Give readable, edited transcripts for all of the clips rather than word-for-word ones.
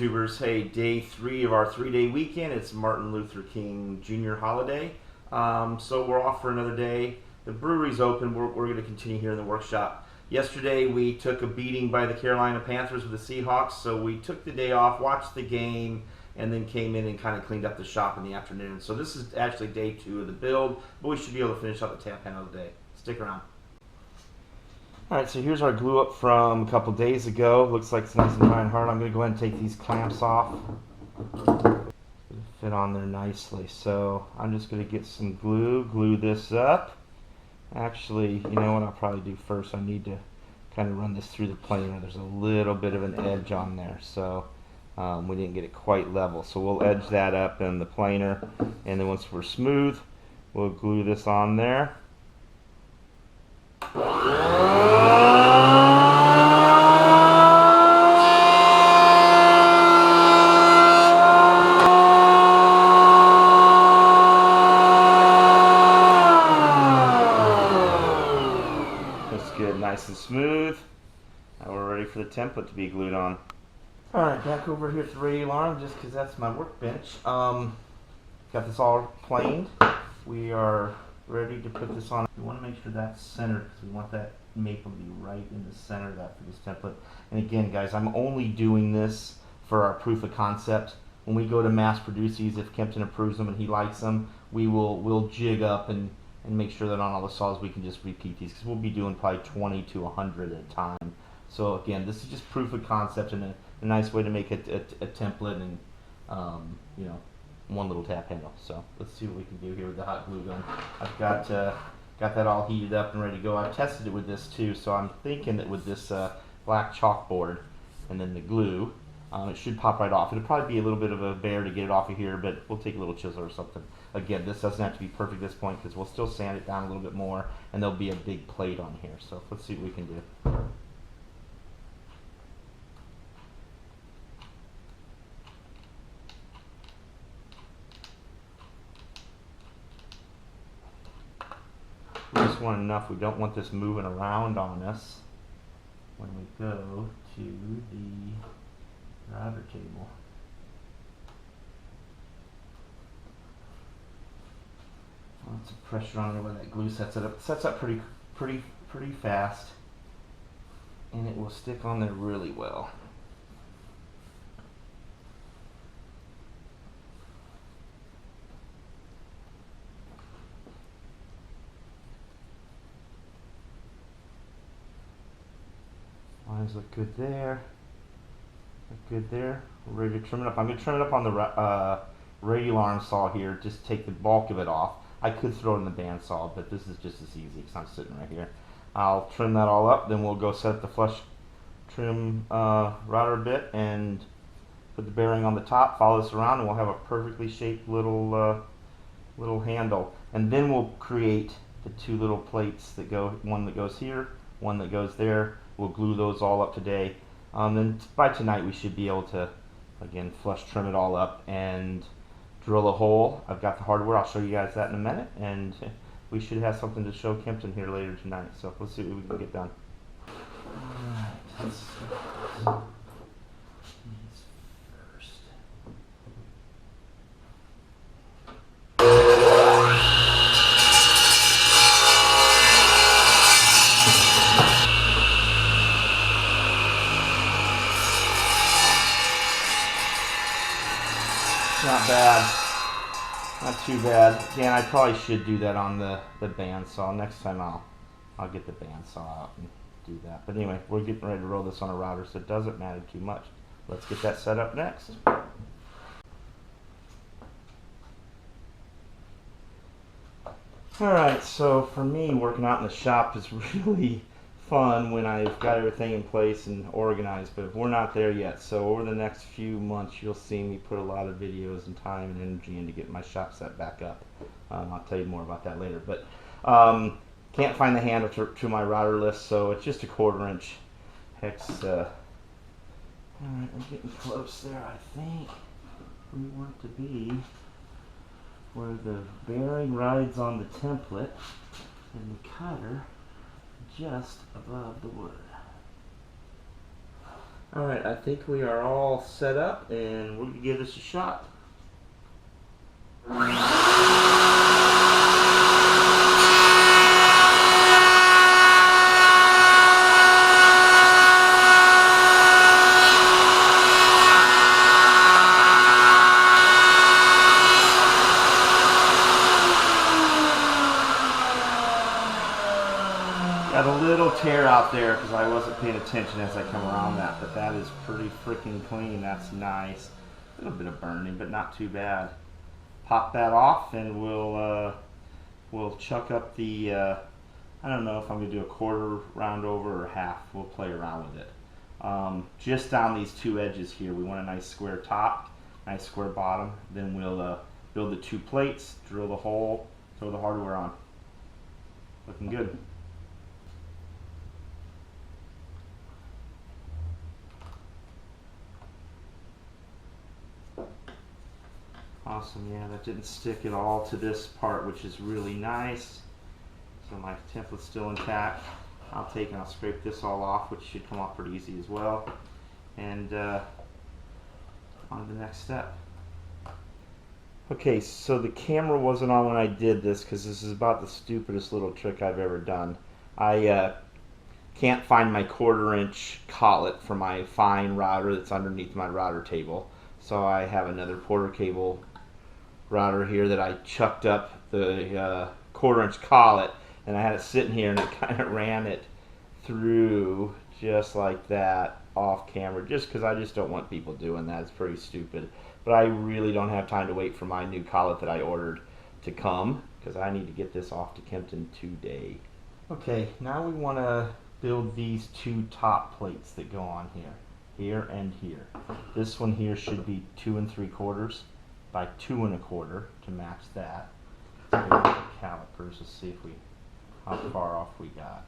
YouTubers. Hey, day 3 of our 3-day weekend. It's Martin Luther King Jr. holiday. So we're off for another day. The brewery's open. We're going to continue here in the workshop. Yesterday we took a beating by the Carolina Panthers with the Seahawks, so we took the day off, watched the game, and then came in and kind of cleaned up the shop in the afternoon. So this is actually day 2 of the build, but we should be able to finish up the tap panel today. Stick around. Alright, so here's our glue up from a couple days ago. Looks like it's nice and dry and hard. I'm going to go ahead and take these clamps off. Fit on there nicely. So I'm just going to get some glue this up. Actually, you know what I'll probably do first? I need to kind of run this through the planer. There's a little bit of an edge on there, so we didn't get it quite level. So we'll edge that up in the planer, and then once we're smooth, we'll glue this on there. That's good, nice and smooth. Now we're ready for the template to be glued on. Alright, back over here at the radial arm, just because that's my workbench. Got this all planed. We are ready to put this on. We want to make sure that's centered because we want that maple to be right in the center of that for this template. And again, guys, I'm only doing this for our proof of concept. When we go to mass produce these, if Kempton approves them and he likes them, we'll jig up and make sure that on all the saws we can just repeat these, because we'll be doing probably 20 to 100 at a time. So again, this is just proof of concept and a nice way to make a template and you know, one little tap handle. So let's see what we can do here with the hot glue gun. I've got that all heated up and ready to go. I've tested it with this too, so I'm thinking that with this black chalkboard and then the glue, it should pop right off. It'll probably be a little bit of a bear to get it off of here, but we'll take a little chisel or something. Again, this doesn't have to be perfect at this point because we'll still sand it down a little bit more, and there'll be a big plate on here. So let's see what we can do. We just want enough. We don't want this moving around on us when we go to the router table. Lots of pressure on there when that glue sets it up. It sets up pretty fast, and it will stick on there really well. Lines look good there. Look good there. We're ready to trim it up. I'm going to trim it up on the radial arm saw here. Just take the bulk of it off. I could throw it in the bandsaw, but this is just as easy because I'm sitting right here. I'll trim that all up. Then we'll go set up the flush trim router bit and put the bearing on the top. Follow this around, and we'll have a perfectly shaped little handle. And then we'll create the 2 little plates that go. One that goes here, one that goes there. We'll glue those all up today. Then by tonight we should be able to, again, flush trim it all up and drill a hole. I've got the hardware. I'll show you guys that in a minute, and we should have something to show Kempton here later tonight. So let's see what we can get done. Alright, let's start these first. Not bad. Not too bad. Again, I probably should do that on the bandsaw. Next time I'll get the bandsaw out and do that. But anyway, we're getting ready to roll this on a router, so it doesn't matter too much. Let's get that set up next. Alright, so for me, working out in the shop is really fun when I've got everything in place and organized, but we're not there yet. So over the next few months you'll see me put a lot of videos and time and energy into getting my shop set back up. I'll tell you more about that later, but can't find the handle to my router list, so it's just a 1/4 inch hex. Alright, we're getting close there. I think we want to be where the bearing rides on the template and the cutter just above the wood. Alright, I think we are all set up and we're going to give this a shot. Got a little tear out there because I wasn't paying attention as I come around that, but that is pretty freaking clean. That's nice. A little bit of burning, but not too bad. Pop that off, and we'll chuck up the. I don't know if I'm gonna do a quarter round over or half. We'll play around with it. Just on these two edges here, we want a nice square top, nice square bottom. Then we'll build the two plates, drill the hole, throw the hardware on. Looking good. Awesome, yeah, that didn't stick at all to this part, which is really nice. So my template's still intact. I'll take and I'll scrape this all off, which should come off pretty easy as well. And on to the next step. Okay, so the camera wasn't on when I did this because this is about the stupidest little trick I've ever done. I can't find my 1/4 inch collet for my fine router that's underneath my router table. So I have another Porter cable router here that I chucked up the 1/4 inch collet, and I had it sitting here, and I kind of ran it through just like that off camera, just because I just don't want people doing that. It's pretty stupid. But I really don't have time to wait for my new collet that I ordered to come, because I need to get this off to Kempton today. Okay, now we want to build these two top plates that go on here and here. This one here should be 2 3/4 by 2 1/4 to match that. Let's go with the calipers to see how far off we got.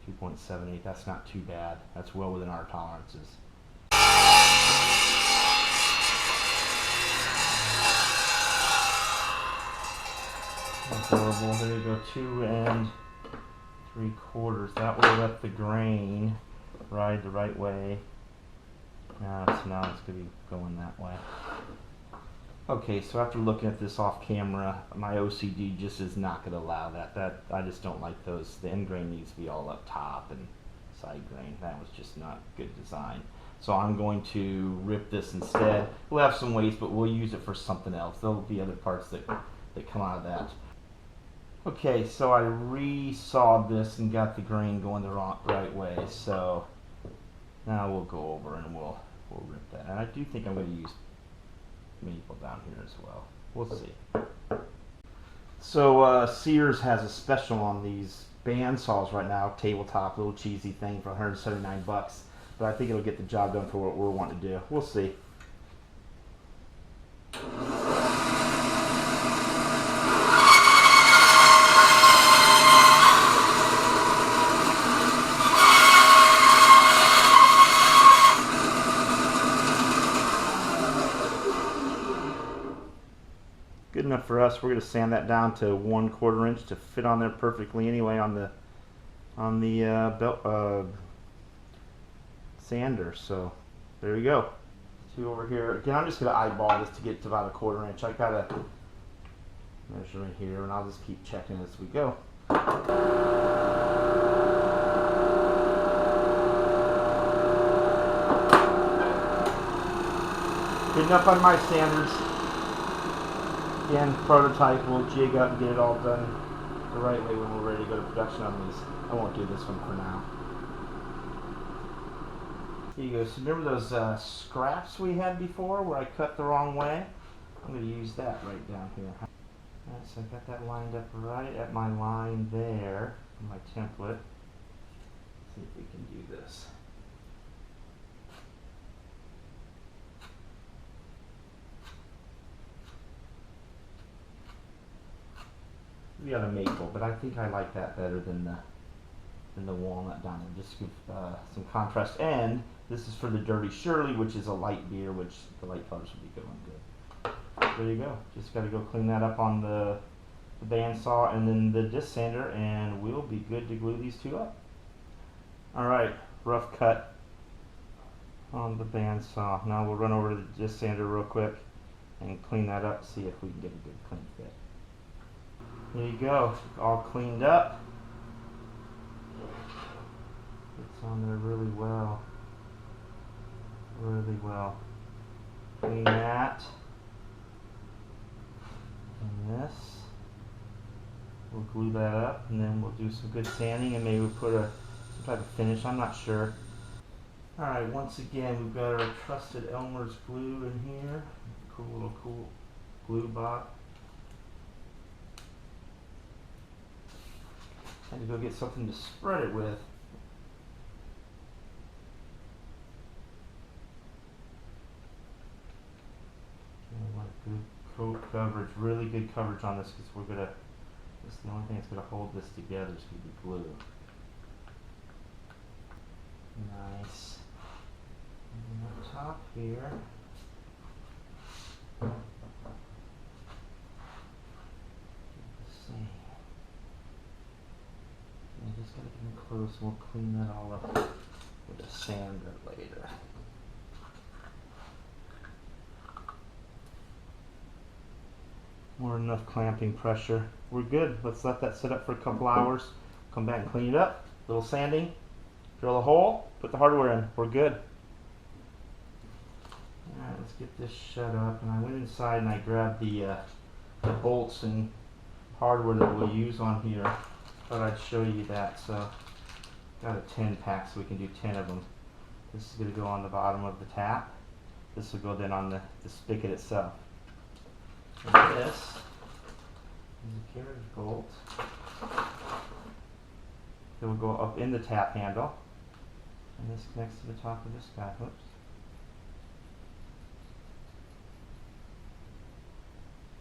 2.78, that's not too bad. That's well within our tolerances. Horrible. There you go, 2 3/4. That will let the grain ride the right way. Now it's going to be going that way. Okay, so after looking at this off camera, my OCD just is not going to allow that. I just don't like those. The end grain needs to be all up top and side grain. That was just not good design. So I'm going to rip this instead. We'll have some waste, but we'll use it for something else. There'll be other parts that come out of that. Okay, so I re-sawed this and got the grain going the right way. So now we'll go over and we'll rip that. And I do think I'm going to use maple down here as well. We'll see. So Sears has a special on these band saws right now, tabletop, little cheesy thing for 179 bucks. But I think it'll get the job done for what we're wanting to do. We'll see. Good enough for us. We're going to sand that down to 1/4 inch to fit on there perfectly anyway on the belt sander. So there you go. Two over here. Again, I'm just going to eyeball this to get to about 1/4 inch. I got a measurement here, and I'll just keep checking as we go. Good enough on my standards. Again, prototype, we'll jig up and get it all done the right way when we're ready to go to production on these. I won't do this one for now. Here you go. So remember those scraps we had before where I cut the wrong way? I'm going to use that right down here. Alright, so I got that lined up right at my line there on my template. Let's see if we can do this. We got a maple, but I think I like that better than the walnut down there. Just give some contrast. And this is for the Dirty Shirley, which is a light beer, which the light colors will be going good. There you go. Just got to go clean that up on the the bandsaw and then the disc sander, and we'll be good to glue these two up. Alright, rough cut on the bandsaw. Now we'll run over to the disc sander real quick and clean that up, see if we can get a good clean fit. There you go, all cleaned up. It's on there really well. Really well. Clean that. And this. We'll glue that up, and then we'll do some good sanding and maybe we'll put some type of finish, I'm not sure. Alright, once again we've got our trusted Elmer's glue in here. Cool glue bot. Had to go get something to spread it with. Good coat coverage, really good coverage on this because we're gonna. This is the only thing that's gonna hold this together is gonna be glue. Nice. And then up top here. Same. I just gotta get them close and we'll clean that all up with a sander later. More than enough clamping pressure. We're good. Let's let that sit up for a couple hours. Come back and clean it up. Little sanding. Drill a hole. Put the hardware in. We're good. Alright, let's get this shut up. And I went inside and I grabbed the bolts and hardware that we'll use on here. Thought I'd show you that. So, got a 10 pack so we can do 10 of them. This is going to go on the bottom of the tap. This will go then on the spigot itself. And this is a carriage bolt that will go up in the tap handle, and this connects to the top of this guy. Oops.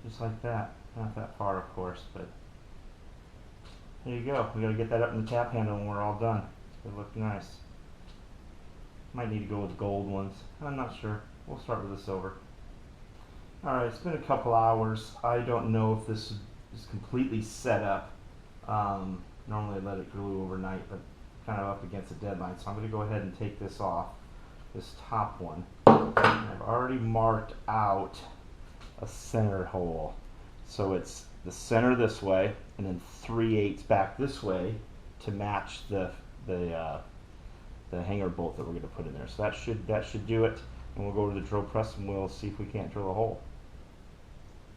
Just like that. Not that far, of course, but there you go. We got to get that up in the tap handle when we're all done. It's going to look nice. Might need to go with gold ones. I'm not sure. We'll start with the silver. Alright, it's been a couple hours. I don't know if this is completely set up. Normally I let it glue overnight, but kind of up against a deadline. So I'm going to go ahead and take this off, this top one. And I've already marked out a center hole. So it's the center this way, and then 3/8 back this way to match the hanger bolt that we're going to put in there. So that should do it. And we'll go to the drill press and we'll see if we can't drill a hole.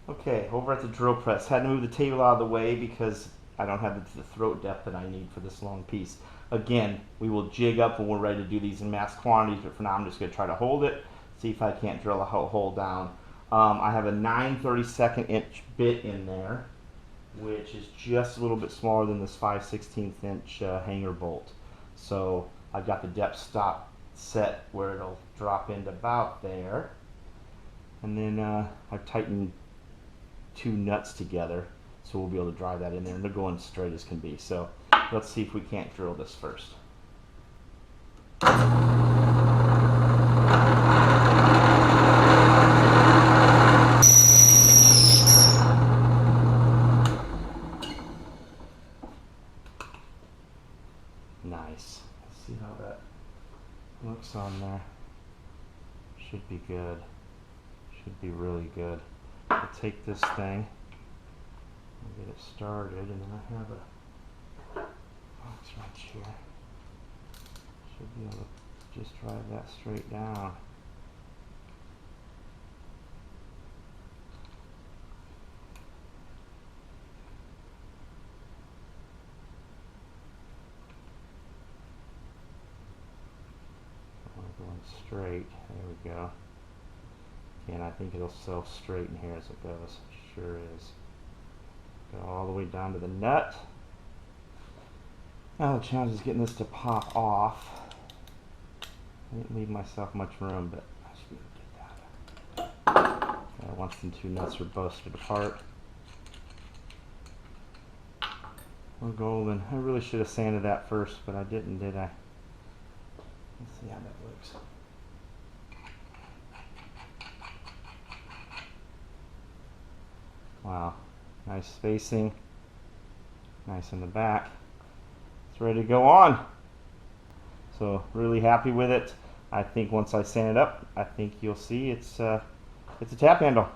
Okay, over at the drill press, had to move the table out of the way because I don't have the throat depth that I need for this long piece. Again, we will jig up when we're ready to do these in mass quantities, but for now I'm just going to try to hold it, see if I can't drill a hole down. I have a 9/32 inch bit in there, which is just a little bit smaller than this 5/16 inch hanger bolt. So I've got the depth stop set where it'll drop into about there. And then I've tightened 2 nuts together, so we'll be able to drive that in there, and they're going straight as can be. So let's see if we can't drill this first. Nice. Let's see how that looks on there. Should be good. Should be really good. I'll take this thing and get it started, and then I have a box wrench here. Should be able to just drive that straight down. Going straight. There we go. And I think it'll self straighten here as it goes. Sure is. Go all the way down to the nut. Now the challenge is getting this to pop off. I didn't leave myself much room, but I should be able to get that. Once the 2 nuts are busted apart. We're golden. I really should have sanded that first, but I didn't, did I? Let's see how that looks. Wow, Nice spacing. Nice in the back. It's ready to go on. So really happy with it. I think once I sand it up, I think you'll see it's a tap handle.